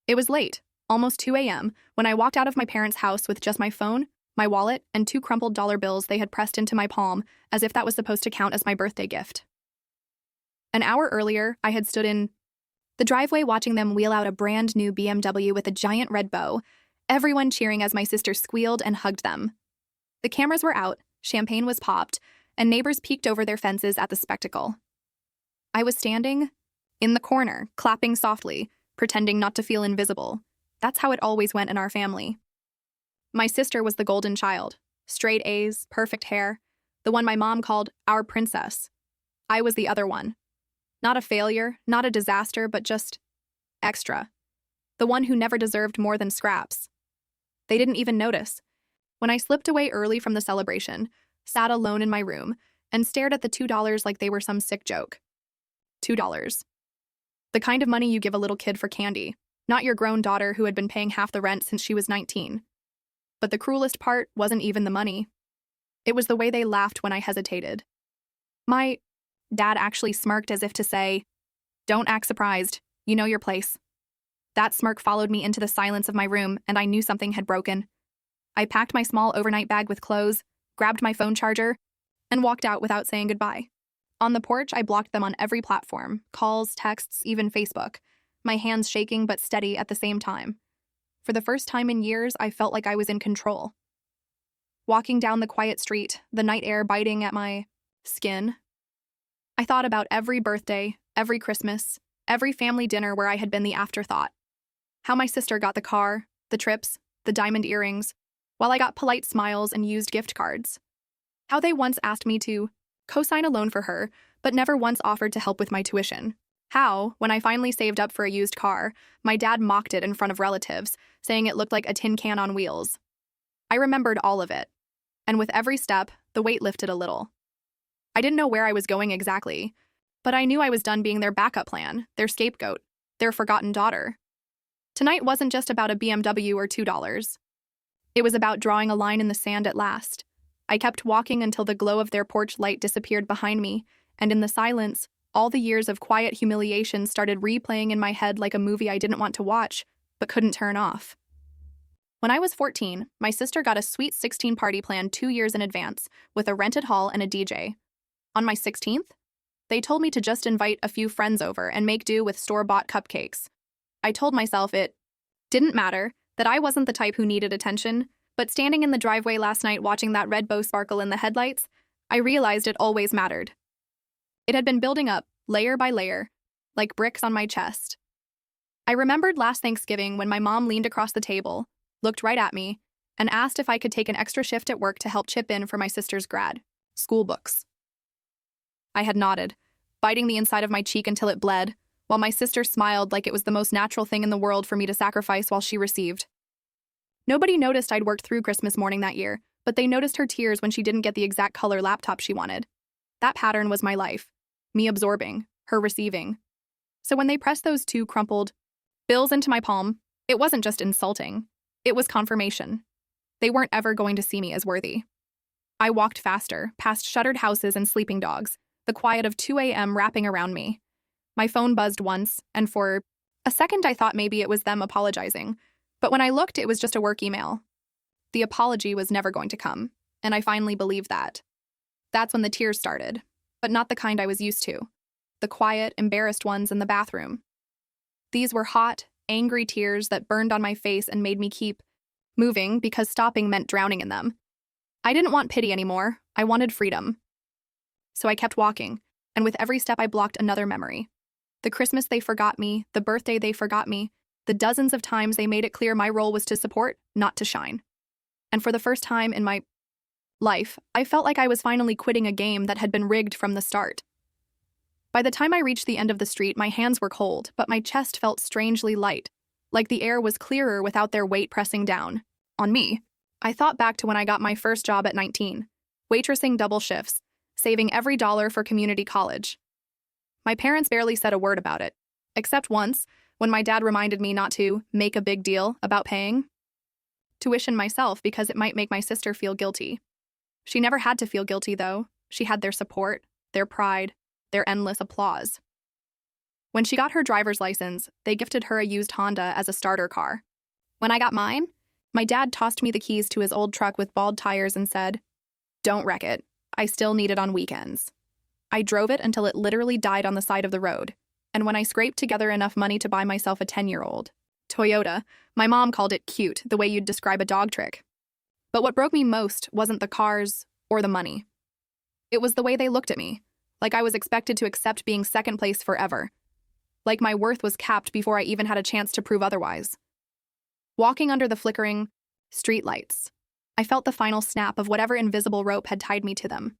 It was late, almost 2 a.m., when I walked out of my parents' house with just my phone, my wallet, and 2 crumpled dollar bills they had pressed into my palm as if that was supposed to count as my birthday gift. An hour earlier, I had stood in the driveway watching them wheel out a brand new BMW with a giant red bow, everyone cheering as my sister squealed and hugged them. The cameras were out, champagne was popped, and neighbors peeked over their fences at the spectacle. I was standing in the corner, clapping softly, pretending not to feel invisible. That's how it always went in our family. My sister was the golden child, straight A's, perfect hair, the one my mom called our princess. I was the other one. Not a failure, not a disaster, but just extra. The one who never deserved more than scraps. They didn't even notice. When I slipped away early from the celebration, sat alone in my room, and stared at the $2 like they were some sick joke. $2. The kind of money you give a little kid for candy, not your grown daughter who had been paying half the rent since she was 19. But the cruelest part wasn't even the money. It was the way they laughed when I hesitated. My dad actually smirked as if to say, "Don't act surprised, you know your place." That smirk followed me into the silence of my room, and I knew something had broken. I packed my small overnight bag with clothes, grabbed my phone charger, and walked out without saying goodbye. On the porch, I blocked them on every platform, calls, texts, even Facebook, my hands shaking but steady at the same time. For the first time in years, I felt like I was in control. Walking down the quiet street, the night air biting at my skin, I thought about every birthday, every Christmas, every family dinner where I had been the afterthought. How my sister got the car, the trips, the diamond earrings, while I got polite smiles and used gift cards. How they once asked me to co-sign a loan for her, but never once offered to help with my tuition. How, when I finally saved up for a used car, my dad mocked it in front of relatives, saying it looked like a tin can on wheels. I remembered all of it, and with every step, the weight lifted a little. I didn't know where I was going exactly, but I knew I was done being their backup plan, their scapegoat, their forgotten daughter. Tonight wasn't just about a BMW or $2. It was about drawing a line in the sand at last. I kept walking until the glow of their porch light disappeared behind me, and in the silence, all the years of quiet humiliation started replaying in my head like a movie I didn't want to watch, but couldn't turn off. When I was 14, my sister got a sweet 16 party planned 2 years in advance, with a rented hall and a DJ. On my 16th, they told me to just invite a few friends over and make do with store-bought cupcakes. I told myself it didn't matter, that I wasn't the type who needed attention, but standing in the driveway last night watching that red bow sparkle in the headlights, I realized it always mattered. It had been building up, layer by layer, like bricks on my chest. I remembered last Thanksgiving when my mom leaned across the table, looked right at me, and asked if I could take an extra shift at work to help chip in for my sister's grad school books. I had nodded, biting the inside of my cheek until it bled, while my sister smiled like it was the most natural thing in the world for me to sacrifice while she received. Nobody noticed I'd worked through Christmas morning that year, but they noticed her tears when she didn't get the exact color laptop she wanted. That pattern was my life, me absorbing, her receiving. So when they pressed those 2 crumpled bills into my palm, it wasn't just insulting. It was confirmation. They weren't ever going to see me as worthy. I walked faster, past shuttered houses and sleeping dogs, the quiet of 2 a.m. wrapping around me. My phone buzzed once, and for a second I thought maybe it was them apologizing, but when I looked, it was just a work email. The apology was never going to come, and I finally believed that. That's when the tears started, but not the kind I was used to. The quiet, embarrassed ones in the bathroom. These were hot, angry tears that burned on my face and made me keep moving because stopping meant drowning in them. I didn't want pity anymore. I wanted freedom. So I kept walking, and with every step I blocked another memory. The Christmas they forgot me, the birthday they forgot me, the dozens of times they made it clear my role was to support, not to shine. And for the first time in my life, I felt like I was finally quitting a game that had been rigged from the start. By the time I reached the end of the street, my hands were cold, but my chest felt strangely light, like the air was clearer without their weight pressing down on me. I thought back to when I got my first job at 19, waitressing double shifts, saving every dollar for community college. My parents barely said a word about it, except once, when my dad reminded me not to make a big deal about paying tuition myself because it might make my sister feel guilty. She never had to feel guilty, though. She had their support, their pride, their endless applause. When she got her driver's license, they gifted her a used Honda as a starter car. When I got mine, my dad tossed me the keys to his old truck with bald tires and said, "Don't wreck it. I still need it on weekends." I drove it until it literally died on the side of the road, and when I scraped together enough money to buy myself a 10-year-old Toyota, my mom called it cute, the way you'd describe a dog trick. But what broke me most wasn't the cars or the money. It was the way they looked at me, like I was expected to accept being second place forever, like my worth was capped before I even had a chance to prove otherwise. Walking under the flickering street lights, I felt the final snap of whatever invisible rope had tied me to them.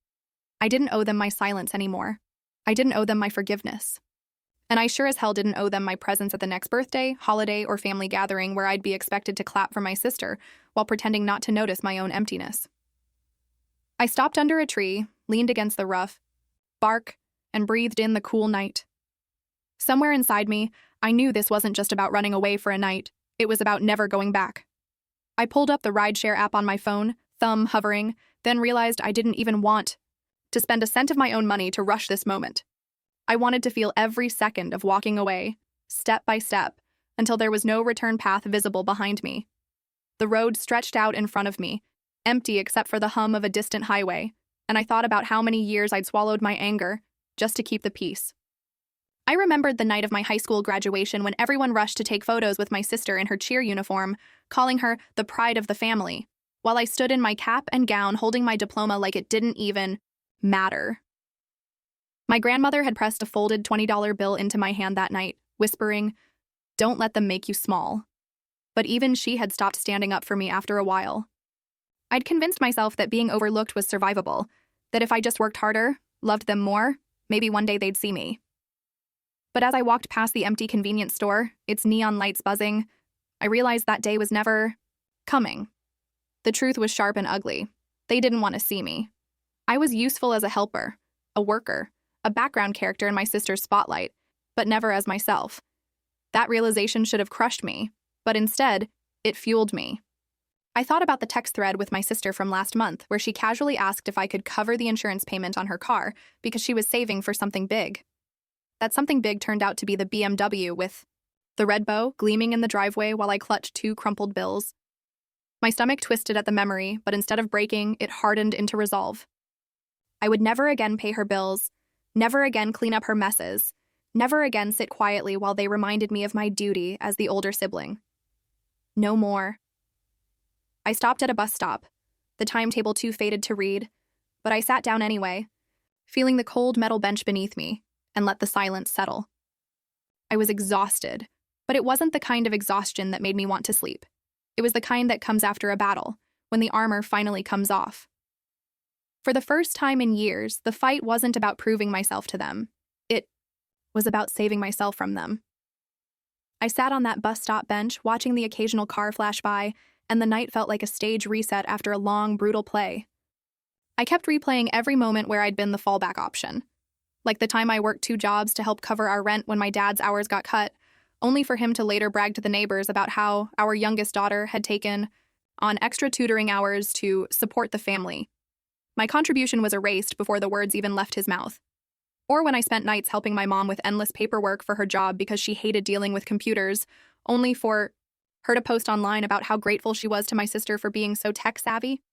I didn't owe them my silence anymore. I didn't owe them my forgiveness. And I sure as hell didn't owe them my presence at the next birthday, holiday, or family gathering where I'd be expected to clap for my sister while pretending not to notice my own emptiness. I stopped under a tree, leaned against the rough bark, and breathed in the cool night. Somewhere inside me, I knew this wasn't just about running away for a night. It was about never going back. I pulled up the rideshare app on my phone, thumb hovering, then realized I didn't even want to spend a cent of my own money to rush this moment. I wanted to feel every second of walking away, step by step, until there was no return path visible behind me. The road stretched out in front of me, empty except for the hum of a distant highway, and I thought about how many years I'd swallowed my anger just to keep the peace. I remembered the night of my high school graduation when everyone rushed to take photos with my sister in her cheer uniform, calling her the pride of the family, while I stood in my cap and gown holding my diploma like it didn't even matter. My grandmother had pressed a folded $20 bill into my hand that night, whispering, "Don't let them make you small." But even she had stopped standing up for me after a while. I'd convinced myself that being overlooked was survivable, that if I just worked harder, loved them more, maybe one day they'd see me. But as I walked past the empty convenience store, its neon lights buzzing, I realized that day was never coming. The truth was sharp and ugly. They didn't want to see me. I was useful as a helper, a worker, a background character in my sister's spotlight, but never as myself. That realization should have crushed me, but instead, it fueled me. I thought about the text thread with my sister from last month, where she casually asked if I could cover the insurance payment on her car because she was saving for something big. That something big turned out to be the BMW with the red bow gleaming in the driveway while I clutched 2 crumpled bills. My stomach twisted at the memory, but instead of breaking, it hardened into resolve. I would never again pay her bills, never again clean up her messes, never again sit quietly while they reminded me of my duty as the older sibling. No more. I stopped at a bus stop, the timetable too faded to read, but I sat down anyway, feeling the cold metal bench beneath me, and let the silence settle. I was exhausted, but it wasn't the kind of exhaustion that made me want to sleep. It was the kind that comes after a battle, when the armor finally comes off. For the first time in years, the fight wasn't about proving myself to them. It was about saving myself from them. I sat on that bus stop bench, watching the occasional car flash by, and the night felt like a stage reset after a long, brutal play. I kept replaying every moment where I'd been the fallback option. Like the time I worked 2 jobs to help cover our rent when my dad's hours got cut, only for him to later brag to the neighbors about how our youngest daughter had taken on extra tutoring hours to support the family. My contribution was erased before the words even left his mouth. Or when I spent nights helping my mom with endless paperwork for her job because she hated dealing with computers, only for her to post online about how grateful she was to my sister for being so tech-savvy.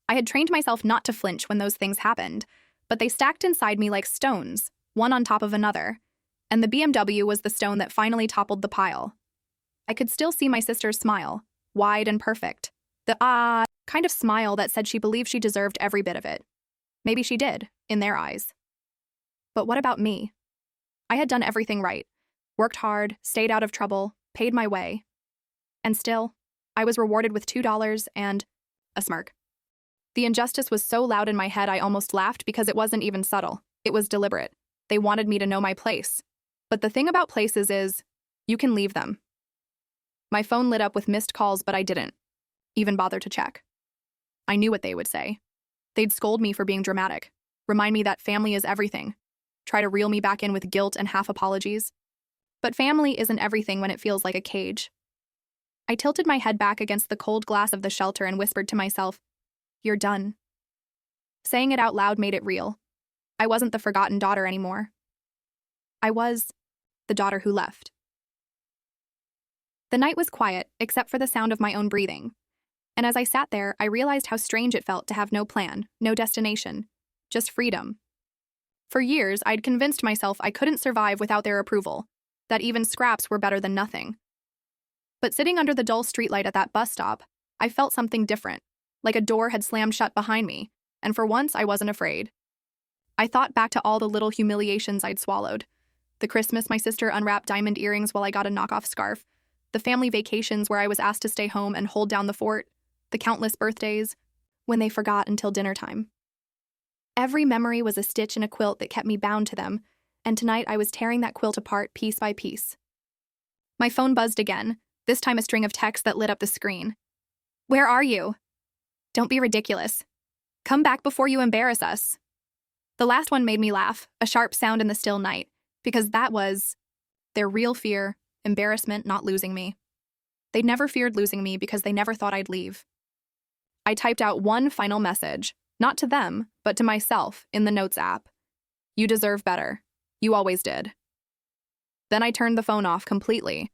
I had trained myself not to flinch when those things happened, but they stacked inside me like stones, one on top of another, and the BMW was the stone that finally toppled the pile. I could still see my sister's smile, wide and perfect, the kind of smile that said she believed she deserved every bit of it. Maybe she did, in their eyes. But what about me? I had done everything right, worked hard, stayed out of trouble, paid my way. And still, I was rewarded with $2 and a smirk. The injustice was so loud in my head I almost laughed because it wasn't even subtle. It was deliberate. They wanted me to know my place. But the thing about places is, you can leave them. My phone lit up with missed calls, but I didn't even bother to check. I knew what they would say. They'd scold me for being dramatic, remind me that family is everything, try to reel me back in with guilt and half apologies. But family isn't everything when it feels like a cage. I tilted my head back against the cold glass of the shelter and whispered to myself, "You're done." Saying it out loud made it real. I wasn't the forgotten daughter anymore. I was the daughter who left. The night was quiet, except for the sound of my own breathing. And as I sat there, I realized how strange it felt to have no plan, no destination, just freedom. For years, I'd convinced myself I couldn't survive without their approval, that even scraps were better than nothing. But sitting under the dull streetlight at that bus stop, I felt something different, like a door had slammed shut behind me, and for once I wasn't afraid. I thought back to all the little humiliations I'd swallowed. The Christmas my sister unwrapped diamond earrings while I got a knockoff scarf, the family vacations where I was asked to stay home and hold down the fort, the countless birthdays when they forgot until dinner time. Every memory was a stitch in a quilt that kept me bound to them, and tonight I was tearing that quilt apart piece by piece. My phone buzzed again, this time a string of texts that lit up the screen. "Where are you? Don't be ridiculous. Come back before you embarrass us." The last one made me laugh, a sharp sound in the still night, because that was their real fear, embarrassment not losing me. They'd never feared losing me because they never thought I'd leave. I typed out one final message, not to them, but to myself in the Notes app. "You deserve better. You always did." Then I turned the phone off completely.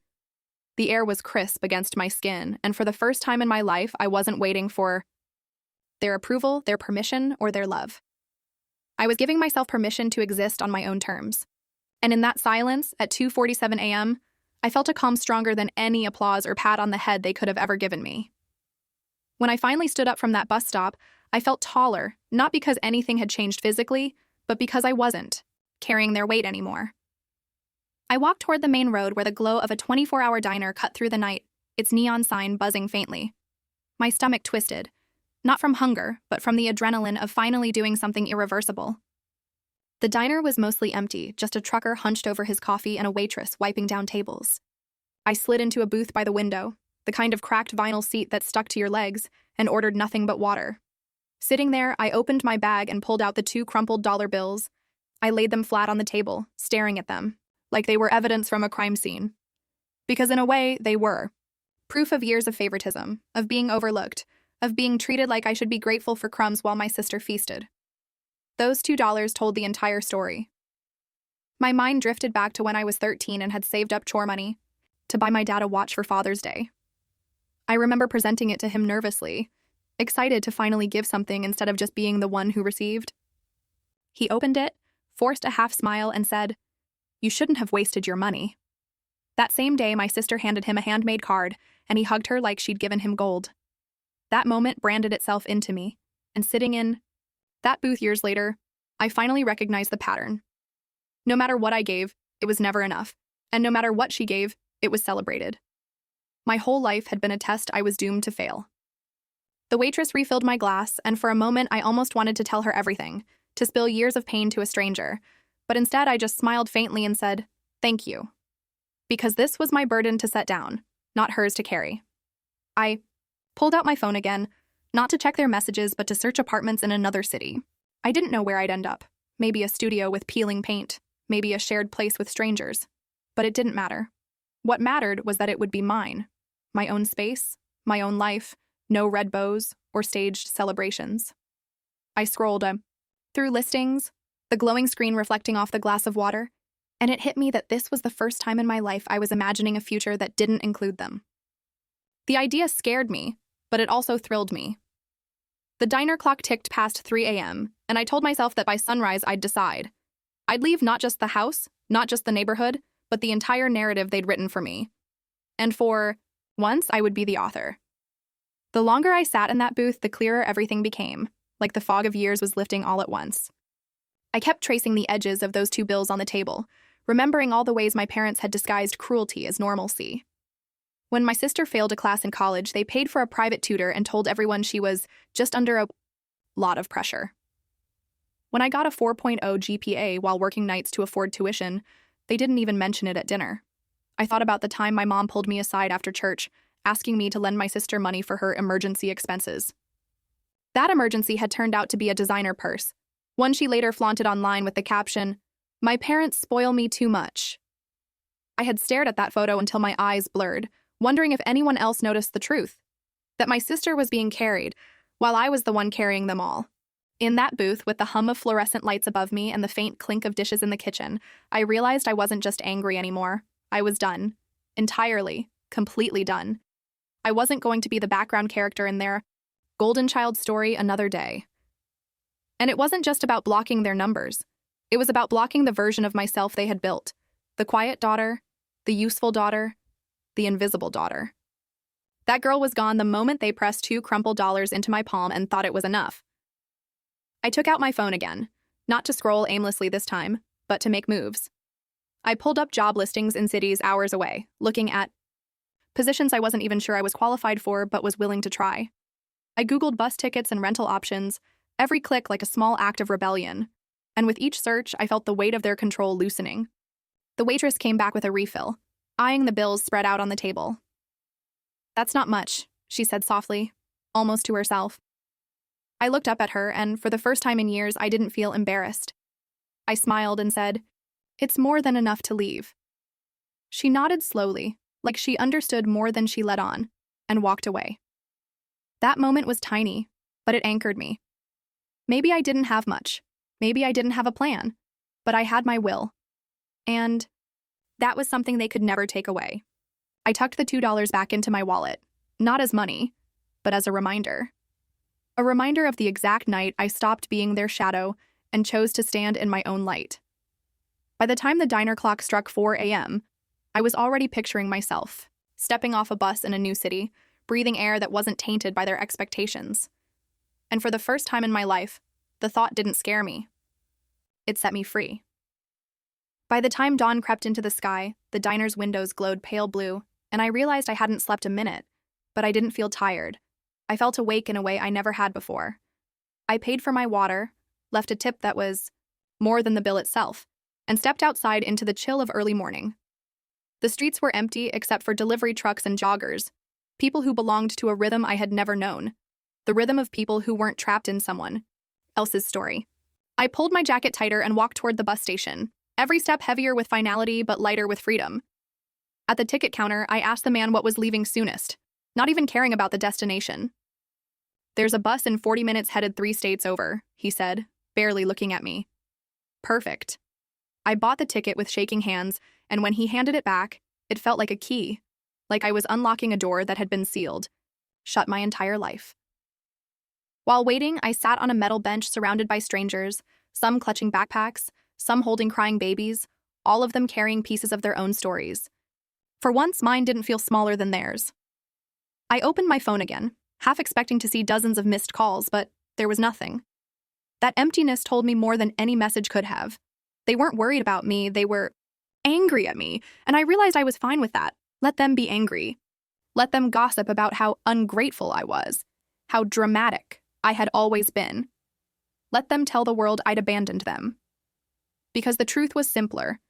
The air was crisp against my skin, and for the first time in my life, I wasn't waiting for their approval, their permission, or their love. I was giving myself permission to exist on my own terms. And in that silence, at 2:47 a.m., I felt a calm stronger than any applause or pat on the head they could have ever given me. When I finally stood up from that bus stop, I felt taller, not because anything had changed physically, but because I wasn't carrying their weight anymore. I walked toward the main road where the glow of a 24-hour diner cut through the night, its neon sign buzzing faintly. My stomach twisted, not from hunger, but from the adrenaline of finally doing something irreversible. The diner was mostly empty, just a trucker hunched over his coffee and a waitress wiping down tables. I slid into a booth by the window, the kind of cracked vinyl seat that stuck to your legs, and ordered nothing but water. Sitting there, I opened my bag and pulled out the 2 crumpled dollar bills. I laid them flat on the table, staring at them, like they were evidence from a crime scene. Because in a way, they were. Proof of years of favoritism, of being overlooked, of being treated like I should be grateful for crumbs while my sister feasted. Those $2 told the entire story. My mind drifted back to when I was 13 and had saved up chore money to buy my dad a watch for Father's Day. I remember presenting it to him nervously, excited to finally give something instead of just being the one who received. He opened it, forced a half smile, and said, "You shouldn't have wasted your money." That same day, my sister handed him a handmade card, and he hugged her like she'd given him gold. That moment branded itself into me, and sitting in that booth years later, I finally recognized the pattern. No matter what I gave, it was never enough, and no matter what she gave, it was celebrated. My whole life had been a test I was doomed to fail. The waitress refilled my glass, and for a moment I almost wanted to tell her everything, to spill years of pain to a stranger, but instead I just smiled faintly and said, "Thank you." Because this was my burden to set down, not hers to carry. I pulled out my phone again, not to check their messages, but to search apartments in another city. I didn't know where I'd end up. Maybe a studio with peeling paint, maybe a shared place with strangers. But it didn't matter. What mattered was that it would be mine. My own space, my own life, no red bows or staged celebrations. I scrolled through listings, the glowing screen reflecting off the glass of water, and it hit me that this was the first time in my life I was imagining a future that didn't include them. The idea scared me, but it also thrilled me. The diner clock ticked past 3 a.m., and I told myself that by sunrise I'd decide. I'd leave not just the house, not just the neighborhood, but the entire narrative they'd written for me. And for once, I would be the author. The longer I sat in that booth, the clearer everything became, like the fog of years was lifting all at once. I kept tracing the edges of those 2 bills on the table, remembering all the ways my parents had disguised cruelty as normalcy. When my sister failed a class in college, they paid for a private tutor and told everyone she was just under a lot of pressure. When I got a 4.0 GPA while working nights to afford tuition, they didn't even mention it at dinner. I thought about the time my mom pulled me aside after church, asking me to lend my sister money for her emergency expenses. That emergency had turned out to be a designer purse, one she later flaunted online with the caption, "My parents spoil me too much." I had stared at that photo until my eyes blurred, wondering if anyone else noticed the truth, that my sister was being carried, while I was the one carrying them all. In that booth, with the hum of fluorescent lights above me and the faint clink of dishes in the kitchen, I realized I wasn't just angry anymore. I was done. Entirely, completely done. I wasn't going to be the background character in their golden child story another day. And it wasn't just about blocking their numbers. It was about blocking the version of myself they had built. The quiet daughter, the useful daughter, the invisible daughter. That girl was gone the moment they pressed $2 crumpled into my palm and thought it was enough. I took out my phone again, not to scroll aimlessly this time, but to make moves. I pulled up job listings in cities hours away, looking at positions I wasn't even sure I was qualified for but was willing to try. I Googled bus tickets and rental options, every click like a small act of rebellion, and with each search I felt the weight of their control loosening. The waitress came back with a refill, eyeing the bills spread out on the table. "That's not much," she said softly, almost to herself. I looked up at her, and for the first time in years, I didn't feel embarrassed. I smiled and said, "It's more than enough to leave." She nodded slowly, like she understood more than she let on, and walked away. That moment was tiny, but it anchored me. Maybe I didn't have much. Maybe I didn't have a plan, but I had my will. And that was something they could never take away. I tucked the $2 back into my wallet, not as money, but as a reminder. A reminder of the exact night I stopped being their shadow and chose to stand in my own light. By the time the diner clock struck 4 a.m., I was already picturing myself, stepping off a bus in a new city, breathing air that wasn't tainted by their expectations. And for the first time in my life, the thought didn't scare me. It set me free. By the time dawn crept into the sky, the diner's windows glowed pale blue, and I realized I hadn't slept a minute, but I didn't feel tired. I felt awake in a way I never had before. I paid for my water, left a tip that was more than the bill itself, and stepped outside into the chill of early morning. The streets were empty except for delivery trucks and joggers, people who belonged to a rhythm I had never known, the rhythm of people who weren't trapped in someone else's story. I pulled my jacket tighter and walked toward the bus station, every step heavier with finality but lighter with freedom. At the ticket counter, I asked the man what was leaving soonest, not even caring about the destination. "There's a bus in 40 minutes headed 3 states over," he said, barely looking at me. Perfect. I bought the ticket with shaking hands, and when he handed it back, it felt like a key, like I was unlocking a door that had been sealed, shut my entire life. While waiting, I sat on a metal bench surrounded by strangers, some clutching backpacks, some holding crying babies, all of them carrying pieces of their own stories. For once, mine didn't feel smaller than theirs. I opened my phone again, half expecting to see dozens of missed calls, but there was nothing. That emptiness told me more than any message could have. They weren't worried about me, they were angry at me, and I realized I was fine with that. Let them be angry. Let them gossip about how ungrateful I was, how dramatic I had always been. Let them tell the world I'd abandoned them. Because the truth was simpler.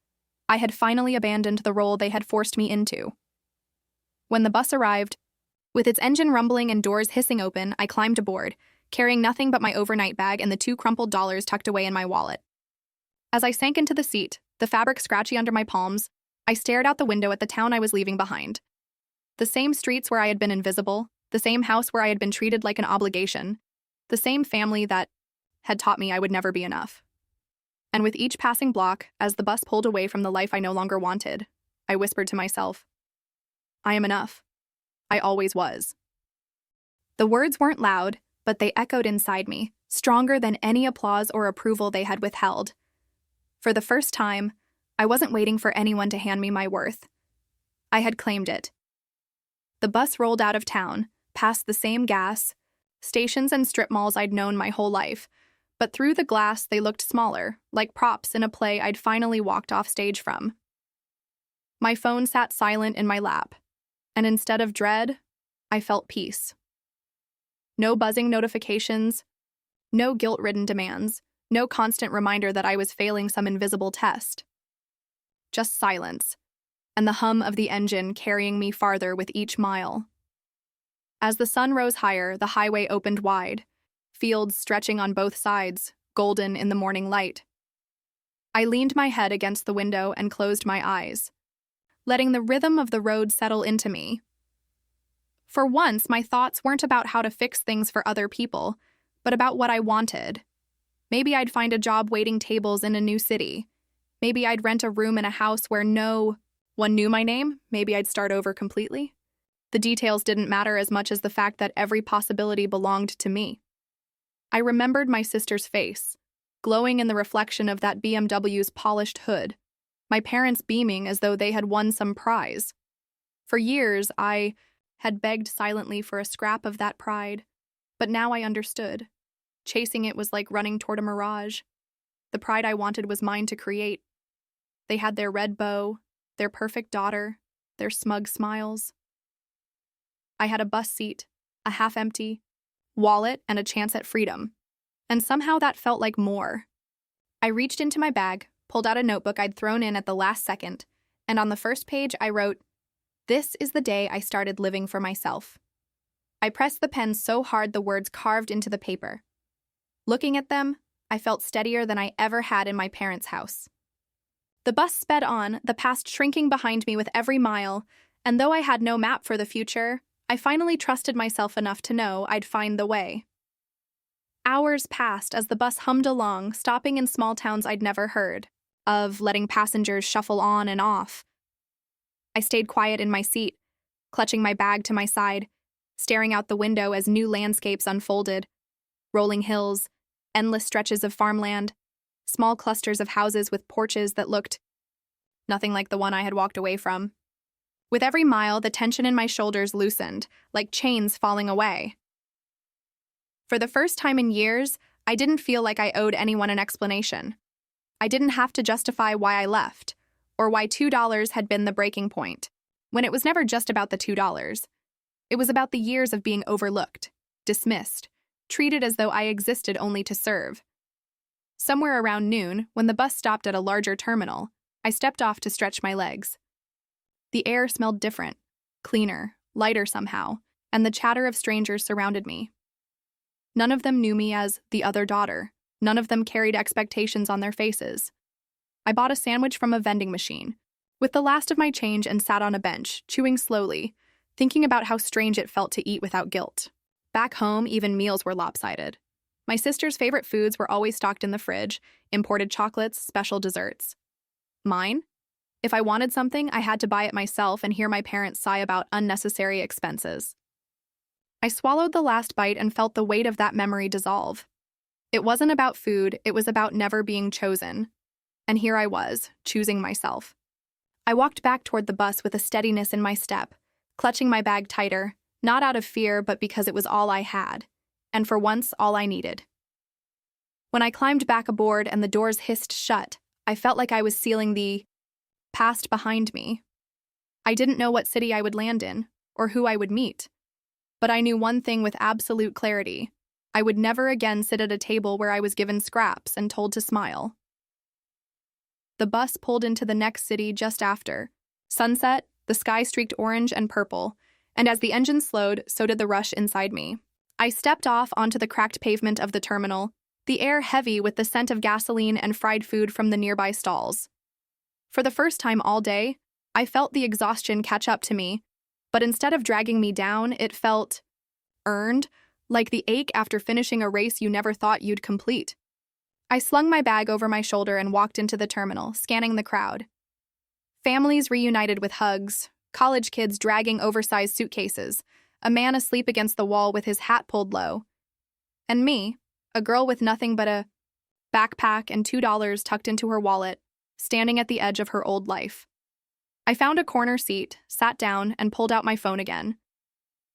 I had finally abandoned the role they had forced me into. When the bus arrived, with its engine rumbling and doors hissing open, I climbed aboard, carrying nothing but my overnight bag and the $2 crumpled tucked away in my wallet. As I sank into the seat, the fabric scratchy under my palms, I stared out the window at the town I was leaving behind. The same streets where I had been invisible, the same house where I had been treated like an obligation, the same family that had taught me I would never be enough. And with each passing block, as the bus pulled away from the life I no longer wanted, I whispered to myself, "I am enough. I always was." The words weren't loud, but they echoed inside me, stronger than any applause or approval they had withheld. For the first time, I wasn't waiting for anyone to hand me my worth. I had claimed it. The bus rolled out of town, past the same gas stations and strip malls I'd known my whole life, but through the glass they looked smaller, like props in a play I'd finally walked off stage from. My phone sat silent in my lap, and instead of dread, I felt peace. No buzzing notifications, no guilt-ridden demands, no constant reminder that I was failing some invisible test. Just silence, and the hum of the engine carrying me farther with each mile. As the sun rose higher, the highway opened wide, fields stretching on both sides, golden in the morning light. I leaned my head against the window and closed my eyes, letting the rhythm of the road settle into me. For once, my thoughts weren't about how to fix things for other people, but about what I wanted, Maybe I'd find a job waiting tables in a new city. Maybe I'd rent a room in a house where no one knew my name. Maybe I'd start over completely. The details didn't matter as much as the fact that every possibility belonged to me. I remembered my sister's face, glowing in the reflection of that BMW's polished hood, my parents beaming as though they had won some prize. For years, I had begged silently for a scrap of that pride, but now I understood. Chasing it was like running toward a mirage. The pride I wanted was mine to create. They had their red bow, their perfect daughter, their smug smiles. I had a bus seat, a half-empty wallet, and a chance at freedom. And somehow that felt like more. I reached into my bag, pulled out a notebook I'd thrown in at the last second, and on the first page I wrote, "This is the day I started living for myself." I pressed the pen so hard the words carved into the paper. Looking at them, I felt steadier than I ever had in my parents' house. The bus sped on, the past shrinking behind me with every mile, and though I had no map for the future, I finally trusted myself enough to know I'd find the way. Hours passed as the bus hummed along, stopping in small towns I'd never heard of, letting passengers shuffle on and off. I stayed quiet in my seat, clutching my bag to my side, staring out the window as new landscapes unfolded. Rolling hills, endless stretches of farmland, small clusters of houses with porches that looked nothing like the one I had walked away from. With every mile, the tension in my shoulders loosened, like chains falling away. For the first time in years, I didn't feel like I owed anyone an explanation. I didn't have to justify why I left, or why $2 had been the breaking point, when it was never just about the $2. It was about the years of being overlooked, dismissed, treated as though I existed only to serve. Somewhere around noon, when the bus stopped at a larger terminal, I stepped off to stretch my legs. The air smelled different, cleaner, lighter somehow, and the chatter of strangers surrounded me. None of them knew me as the other daughter. None of them carried expectations on their faces. I bought a sandwich from a vending machine, with the last of my change, and sat on a bench, chewing slowly, thinking about how strange it felt to eat without guilt. Back home, even meals were lopsided. My sister's favorite foods were always stocked in the fridge, imported chocolates, special desserts. Mine? If I wanted something, I had to buy it myself and hear my parents sigh about unnecessary expenses. I swallowed the last bite and felt the weight of that memory dissolve. It wasn't about food, it was about never being chosen. And here I was, choosing myself. I walked back toward the bus with a steadiness in my step, clutching my bag tighter, not out of fear, but because it was all I had, and for once, all I needed. When I climbed back aboard and the doors hissed shut, I felt like I was sealing the past behind me. I didn't know what city I would land in, or who I would meet. But I knew one thing with absolute clarity. I would never again sit at a table where I was given scraps and told to smile. The bus pulled into the next city just after. Sunset, the sky streaked orange and purple, and as the engine slowed, so did the rush inside me. I stepped off onto the cracked pavement of the terminal, the air heavy with the scent of gasoline and fried food from the nearby stalls. For the first time all day, I felt the exhaustion catch up to me, but instead of dragging me down, it felt earned, like the ache after finishing a race you never thought you'd complete. I slung my bag over my shoulder and walked into the terminal, scanning the crowd. Families reunited with hugs, college kids dragging oversized suitcases, a man asleep against the wall with his hat pulled low. And me, a girl with nothing but a backpack and $2 tucked into her wallet, standing at the edge of her old life. I found a corner seat, sat down, and pulled out my phone again.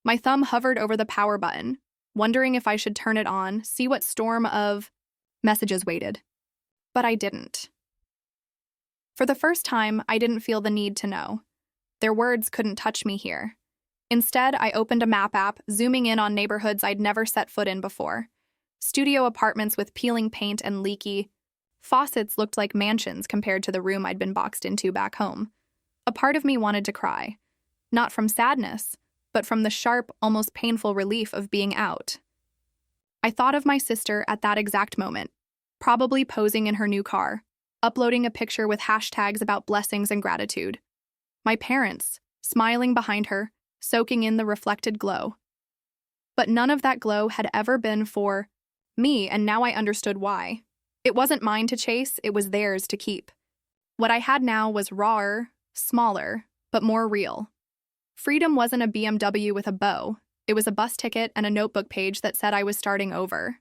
My thumb hovered over the power button, wondering if I should turn it on, see what storm of messages waited. But I didn't. For the first time, I didn't feel the need to know. Their words couldn't touch me here. Instead, I opened a map app, zooming in on neighborhoods I'd never set foot in before. Studio apartments with peeling paint and leaky faucets looked like mansions compared to the room I'd been boxed into back home. A part of me wanted to cry, not from sadness, but from the sharp, almost painful relief of being out. I thought of my sister at that exact moment, probably posing in her new car, uploading a picture with hashtags about blessings and gratitude. My parents, smiling behind her, soaking in the reflected glow. But none of that glow had ever been for Me, and now I understood why. It wasn't mine to chase, it was theirs to keep. What I had now was rawer, smaller, but more real. Freedom wasn't a BMW with a bow. It was a bus ticket and a notebook page that said I was starting over.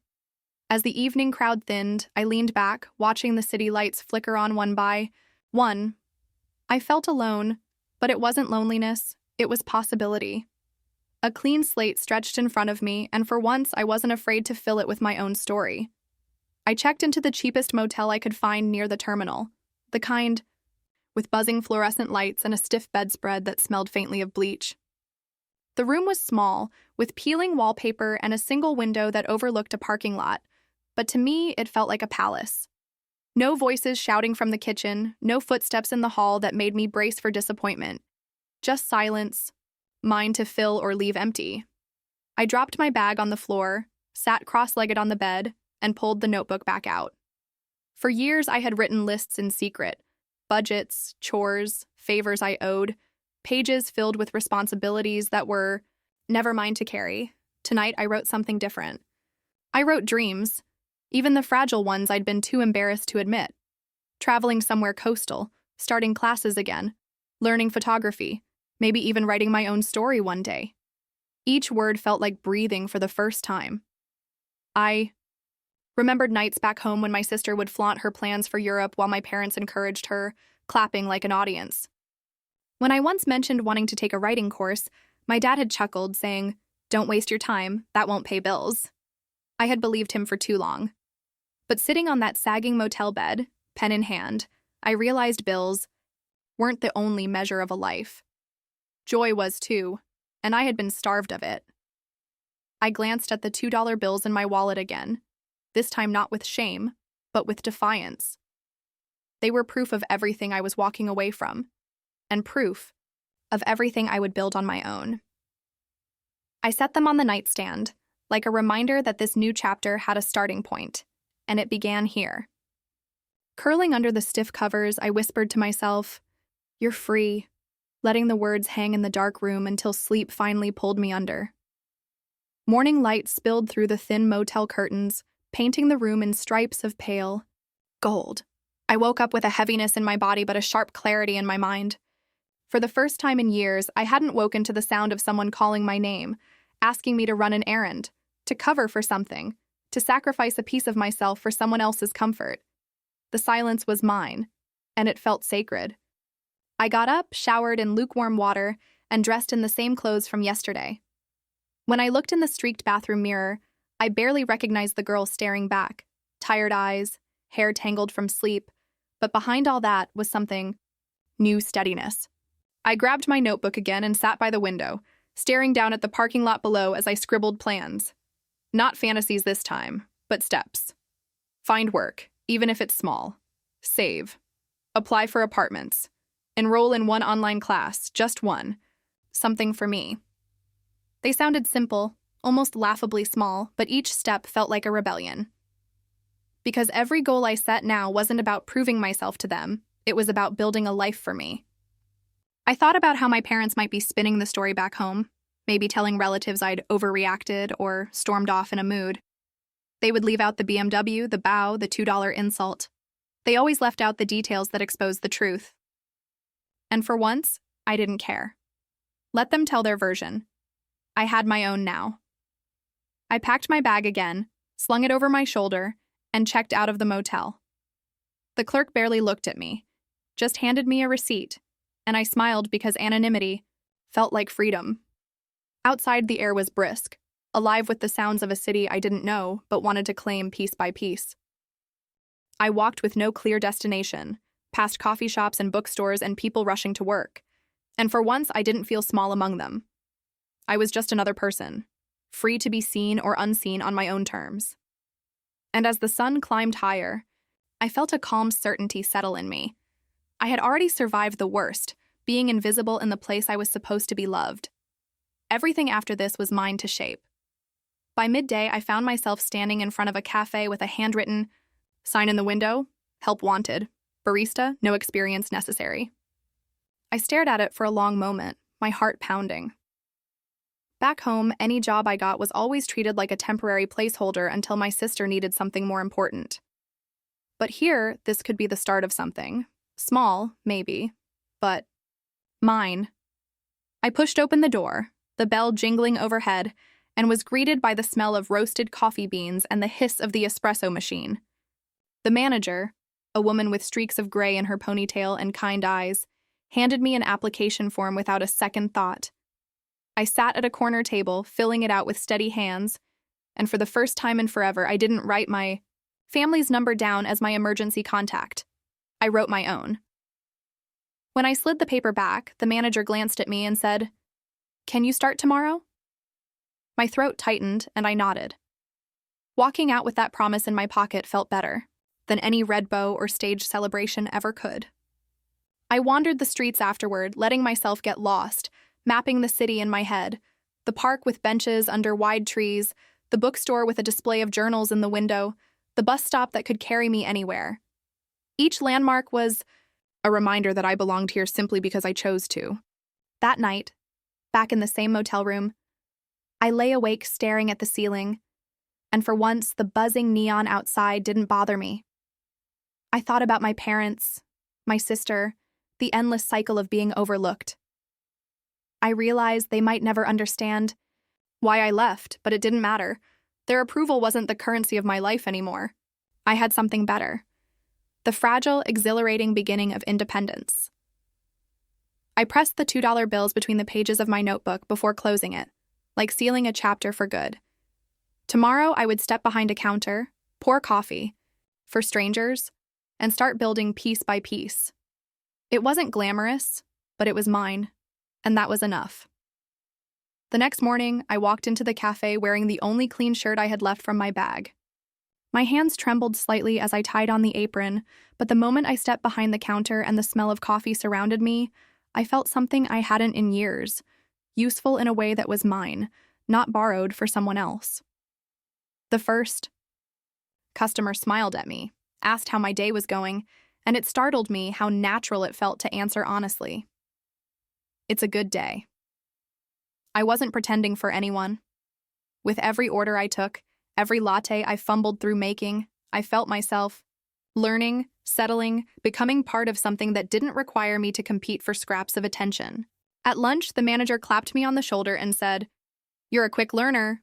As the evening crowd thinned, I leaned back, watching the city lights flicker on one by one. I felt alone, but it wasn't loneliness, it was possibility. A clean slate stretched in front of me, and for once I wasn't afraid to fill it with my own story. I checked into the cheapest motel I could find near the terminal, the kind with buzzing fluorescent lights and a stiff bedspread that smelled faintly of bleach. The room was small, with peeling wallpaper and a single window that overlooked a parking lot, but to me it felt like a palace. No voices shouting from the kitchen, no footsteps in the hall that made me brace for disappointment. Just silence, mine to fill or leave empty. I dropped my bag on the floor, sat cross-legged on the bed, and pulled the notebook back out. For years I had written lists in secret, budgets, chores, favors I owed, pages filled with responsibilities that were never mine to carry. Tonight I wrote something different. I wrote dreams, even the fragile ones I'd been too embarrassed to admit. Traveling somewhere coastal, starting classes again, learning photography, maybe even writing my own story one day. Each word felt like breathing for the first time. I remembered nights back home when my sister would flaunt her plans for Europe while my parents encouraged her, clapping like an audience. When I once mentioned wanting to take a writing course, my dad had chuckled, saying, "Don't waste your time, that won't pay bills." I had believed him for too long. But sitting on that sagging motel bed, pen in hand, I realized bills weren't the only measure of a life. Joy was too, and I had been starved of it. I glanced at the $2 bills in my wallet again, this time not with shame, but with defiance. They were proof of everything I was walking away from, and proof of everything I would build on my own. I set them on the nightstand, like a reminder that this new chapter had a starting point, and it began here. Curling under the stiff covers, I whispered to myself, "You're free," letting the words hang in the dark room until sleep finally pulled me under. Morning light spilled through the thin motel curtains, painting the room in stripes of pale gold. I woke up with a heaviness in my body but a sharp clarity in my mind. For the first time in years, I hadn't woken to the sound of someone calling my name, asking me to run an errand, to cover for something, to sacrifice a piece of myself for someone else's comfort. The silence was mine, and it felt sacred. I got up, showered in lukewarm water, and dressed in the same clothes from yesterday. When I looked in the streaked bathroom mirror, I barely recognized the girl staring back, tired eyes, hair tangled from sleep, but behind all that was something new: steadiness. I grabbed my notebook again and sat by the window, staring down at the parking lot below as I scribbled plans. Not fantasies this time, but steps. Find work, even if it's small. Save. Apply for apartments. Enroll in one online class, just one. Something for me. They sounded simple, almost laughably small, but each step felt like a rebellion. Because every goal I set now wasn't about proving myself to them, it was about building a life for me. I thought about how my parents might be spinning the story back home, maybe telling relatives I'd overreacted or stormed off in a mood. They would leave out the BMW, the bow, the $2 insult. They always left out the details that exposed the truth. And for once, I didn't care. Let them tell their version. I had my own now. I packed my bag again, slung it over my shoulder, and checked out of the motel. The clerk barely looked at me, just handed me a receipt, and I smiled because anonymity felt like freedom. Outside, the air was brisk, alive with the sounds of a city I didn't know but wanted to claim piece by piece. I walked with no clear destination, past coffee shops and bookstores and people rushing to work, and for once I didn't feel small among them. I was just another person, free to be seen or unseen on my own terms. And as the sun climbed higher, I felt a calm certainty settle in me. I had already survived the worst, being invisible in the place I was supposed to be loved. Everything after this was mine to shape. By midday, I found myself standing in front of a cafe with a handwritten sign in the window, "Help wanted. Barista, no experience necessary." I stared at it for a long moment, my heart pounding. Back home, any job I got was always treated like a temporary placeholder until my sister needed something more important. But here, this could be the start of something. Small, maybe, but mine. I pushed open the door, the bell jingling overhead, and was greeted by the smell of roasted coffee beans and the hiss of the espresso machine. The manager, a woman with streaks of gray in her ponytail and kind eyes, handed me an application form without a second thought. I sat at a corner table, filling it out with steady hands, and for the first time in forever, I didn't write my family's number down as my emergency contact. I wrote my own. When I slid the paper back, the manager glanced at me and said, "Can you start tomorrow?" My throat tightened, and I nodded. Walking out with that promise in my pocket felt better than any red bow or stage celebration ever could. I wandered the streets afterward, letting myself get lost, mapping the city in my head, the park with benches under wide trees, the bookstore with a display of journals in the window, the bus stop that could carry me anywhere. Each landmark was a reminder that I belonged here simply because I chose to. That night, back in the same motel room, I lay awake staring at the ceiling, and for once the buzzing neon outside didn't bother me. I thought about my parents, my sister, the endless cycle of being overlooked. I realized they might never understand why I left, but it didn't matter. Their approval wasn't the currency of my life anymore. I had something better. The fragile, exhilarating beginning of independence. I pressed the $2 bills between the pages of my notebook before closing it, like sealing a chapter for good. Tomorrow I would step behind a counter, pour coffee, for strangers, and start building piece by piece. It wasn't glamorous, but it was mine, and that was enough. The next morning, I walked into the cafe wearing the only clean shirt I had left from my bag. My hands trembled slightly as I tied on the apron, but the moment I stepped behind the counter and the smell of coffee surrounded me, I felt something I hadn't in years, useful in a way that was mine, not borrowed for someone else. The first customer smiled at me, asked how my day was going, and it startled me how natural it felt to answer honestly. "It's a good day." I wasn't pretending for anyone. With every order I took, every latte I fumbled through making, I felt myself learning, settling, becoming part of something that didn't require me to compete for scraps of attention. At lunch, the manager clapped me on the shoulder and said, "You're a quick learner."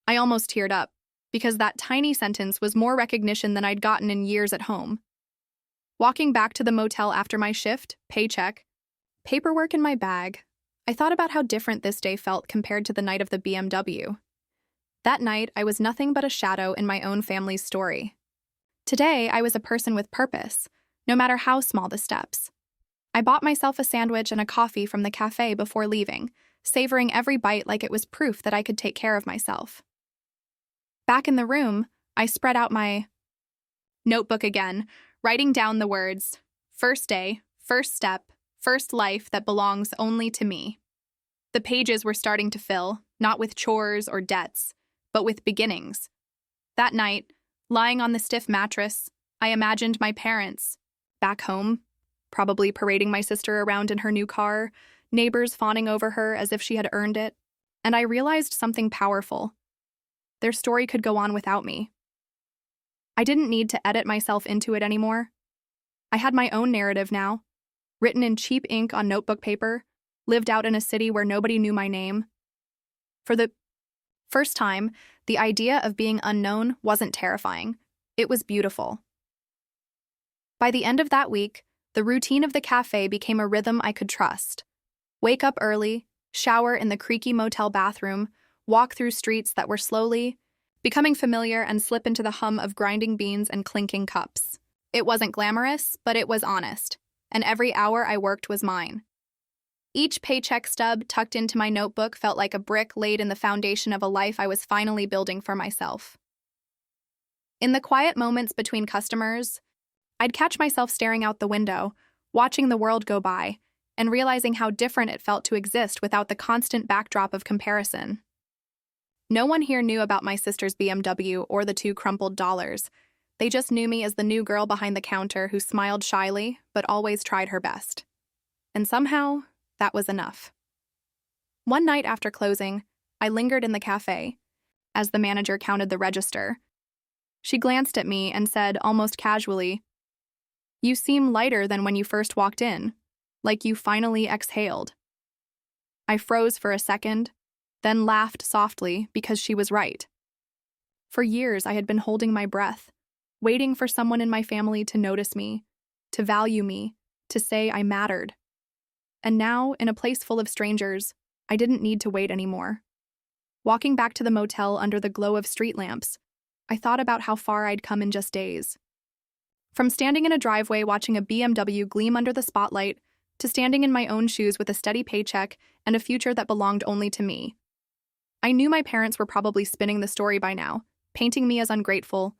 I almost teared up, because that tiny sentence was more recognition than I'd gotten in years at home. Walking back to the motel after my shift, paycheck, paperwork in my bag, I thought about how different this day felt compared to the night of the BMW. That night, I was nothing but a shadow in my own family's story. Today, I was a person with purpose, no matter how small the steps. I bought myself a sandwich and a coffee from the cafe before leaving, savoring every bite like it was proof that I could take care of myself. Back in the room, I spread out my notebook again, writing down the words, "First day, first step, first life that belongs only to me." The pages were starting to fill, not with chores or debts, but with beginnings. That night, lying on the stiff mattress, I imagined my parents, back home, probably parading my sister around in her new car, neighbors fawning over her as if she had earned it, and I realized something powerful. Their story could go on without me. I didn't need to edit myself into it anymore. I had my own narrative now, written in cheap ink on notebook paper, lived out in a city where nobody knew my name. For the first time, the idea of being unknown wasn't terrifying. It was beautiful. By the end of that week, the routine of the cafe became a rhythm I could trust. Wake up early, shower in the creaky motel bathroom, walk through streets that were slowly becoming familiar, and slip into the hum of grinding beans and clinking cups. It wasn't glamorous, but it was honest, and every hour I worked was mine. Each paycheck stub tucked into my notebook felt like a brick laid in the foundation of a life I was finally building for myself. In the quiet moments between customers, I'd catch myself staring out the window, watching the world go by, and realizing how different it felt to exist without the constant backdrop of comparison. No one here knew about my sister's BMW or the $2 crumpled dollars. They just knew me as the new girl behind the counter who smiled shyly but always tried her best. And somehow, that was enough. One night after closing, I lingered in the cafe as the manager counted the register. She glanced at me and said almost casually, "You seem lighter than when you first walked in, like you finally exhaled." I froze for a second, then laughed softly because she was right. For years, I had been holding my breath, waiting for someone in my family to notice me, to value me, to say I mattered. And now, in a place full of strangers, I didn't need to wait anymore. Walking back to the motel under the glow of street lamps, I thought about how far I'd come in just days. From standing in a driveway watching a BMW gleam under the spotlight, to standing in my own shoes with a steady paycheck and a future that belonged only to me. I knew my parents were probably spinning the story by now, painting me as ungrateful,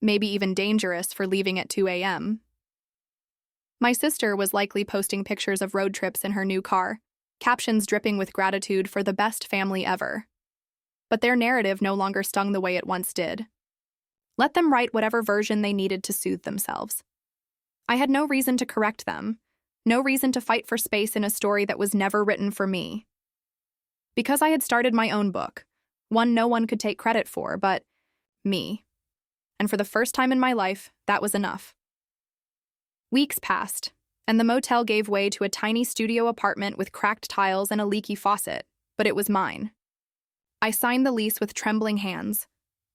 maybe even dangerous for leaving at 2 a.m. My sister was likely posting pictures of road trips in her new car, captions dripping with gratitude for the best family ever. But their narrative no longer stung the way it once did. Let them write whatever version they needed to soothe themselves. I had no reason to correct them, no reason to fight for space in a story that was never written for me. Because I had started my own book, one no one could take credit for but me. And for the first time in my life, that was enough. Weeks passed, and the motel gave way to a tiny studio apartment with cracked tiles and a leaky faucet, but it was mine. I signed the lease with trembling hands,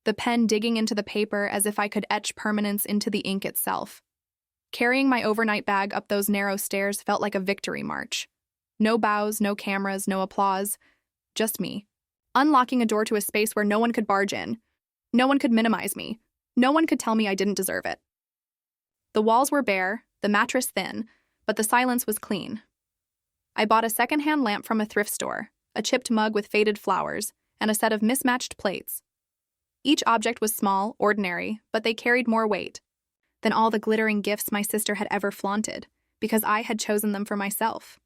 the pen digging into the paper as if I could etch permanence into the ink itself. Carrying my overnight bag up those narrow stairs felt like a victory march. No bows, no cameras, no applause. Just me. Unlocking a door to a space where no one could barge in. No one could minimize me. No one could tell me I didn't deserve it. The walls were bare, the mattress thin, but the silence was clean. I bought a secondhand lamp from a thrift store, a chipped mug with faded flowers, and a set of mismatched plates. Each object was small, ordinary, but they carried more weight than all the glittering gifts my sister had ever flaunted, because I had chosen them for myself.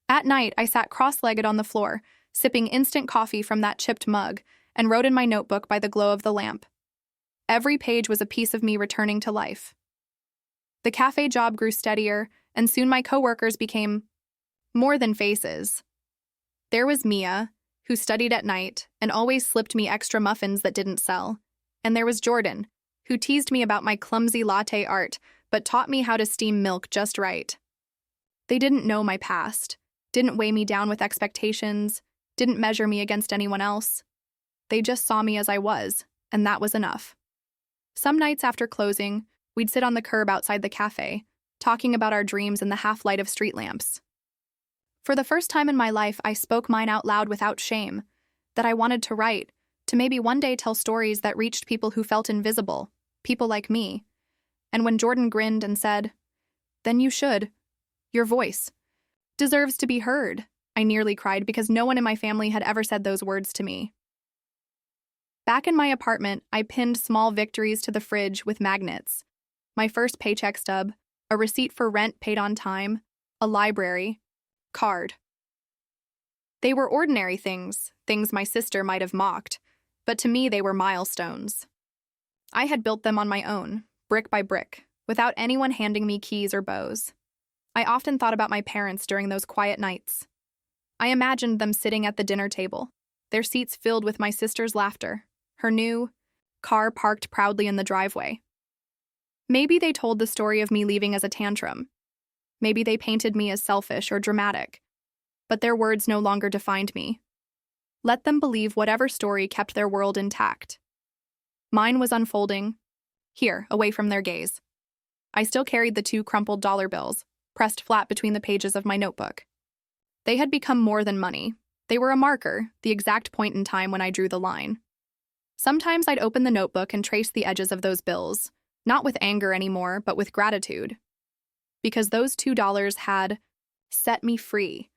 At night, I sat cross-legged on the floor, sipping instant coffee from that chipped mug, and wrote in my notebook by the glow of the lamp. Every page was a piece of me returning to life. The cafe job grew steadier, and soon my coworkers became more than faces. There was Mia, who studied at night and always slipped me extra muffins that didn't sell, and there was Jordan, who teased me about my clumsy latte art but taught me how to steam milk just right. They didn't know my past, didn't weigh me down with expectations, didn't measure me against anyone else. They just saw me as I was, and that was enough. Some nights after closing, we'd sit on the curb outside the cafe, talking about our dreams in the half-light of street lamps. For the first time in my life, I spoke mine out loud without shame, that I wanted to write, to maybe one day tell stories that reached people who felt invisible, people like me. And when Jordan grinned and said, "Then you should. Your voice deserves to be heard," I nearly cried because no one in my family had ever said those words to me. Back in my apartment, I pinned small victories to the fridge with magnets. My first paycheck stub, a receipt for rent paid on time, a library card. They were ordinary things, things my sister might have mocked, but to me they were milestones. I had built them on my own, brick by brick, without anyone handing me keys or bows. I often thought about my parents during those quiet nights. I imagined them sitting at the dinner table, their seats filled with my sister's laughter, her new car parked proudly in the driveway. Maybe they told the story of me leaving as a tantrum. Maybe they painted me as selfish or dramatic. But their words no longer defined me. Let them believe whatever story kept their world intact. Mine was unfolding, here, away from their gaze. I still carried the 2 crumpled dollar bills, pressed flat between the pages of my notebook. They had become more than money. They were a marker, the exact point in time when I drew the line. Sometimes I'd open the notebook and trace the edges of those bills, not with anger anymore, but with gratitude. Because those $2 had set me free.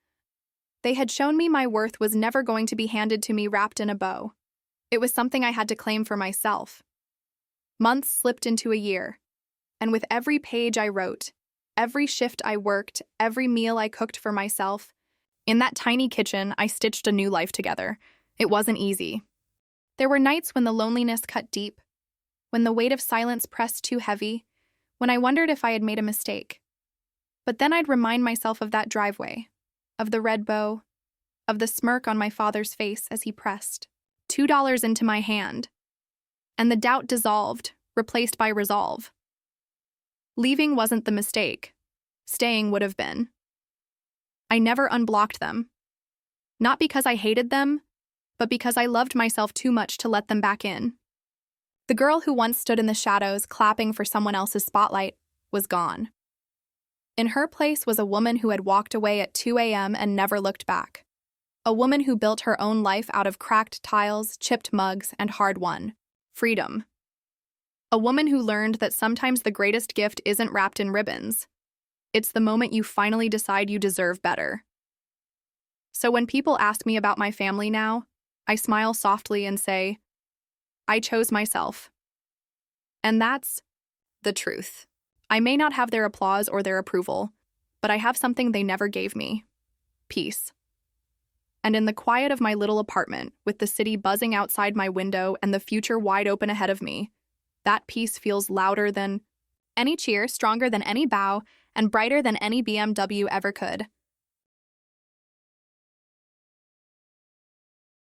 They had shown me my worth was never going to be handed to me wrapped in a bow. It was something I had to claim for myself. Months slipped into a year, and with every page I wrote, every shift I worked, every meal I cooked for myself, in that tiny kitchen, I stitched a new life together. It wasn't easy. There were nights when the loneliness cut deep, when the weight of silence pressed too heavy, when I wondered if I had made a mistake. But then I'd remind myself of that driveway, of the red bow, of the smirk on my father's face as he pressed $2 into my hand, and the doubt dissolved, replaced by resolve. Leaving wasn't the mistake. Staying would have been. I never unblocked them. Not because I hated them, but because I loved myself too much to let them back in. The girl who once stood in the shadows clapping for someone else's spotlight was gone. In her place was a woman who had walked away at 2 a.m. and never looked back. A woman who built her own life out of cracked tiles, chipped mugs, and hard-won freedom. A woman who learned that sometimes the greatest gift isn't wrapped in ribbons. It's the moment you finally decide you deserve better. So when people ask me about my family now, I smile softly and say, I chose myself. And that's the truth. I may not have their applause or their approval, but I have something they never gave me: peace. And in the quiet of my little apartment, with the city buzzing outside my window and the future wide open ahead of me, that peace feels louder than any cheer, stronger than any bow, and brighter than any BMW ever could.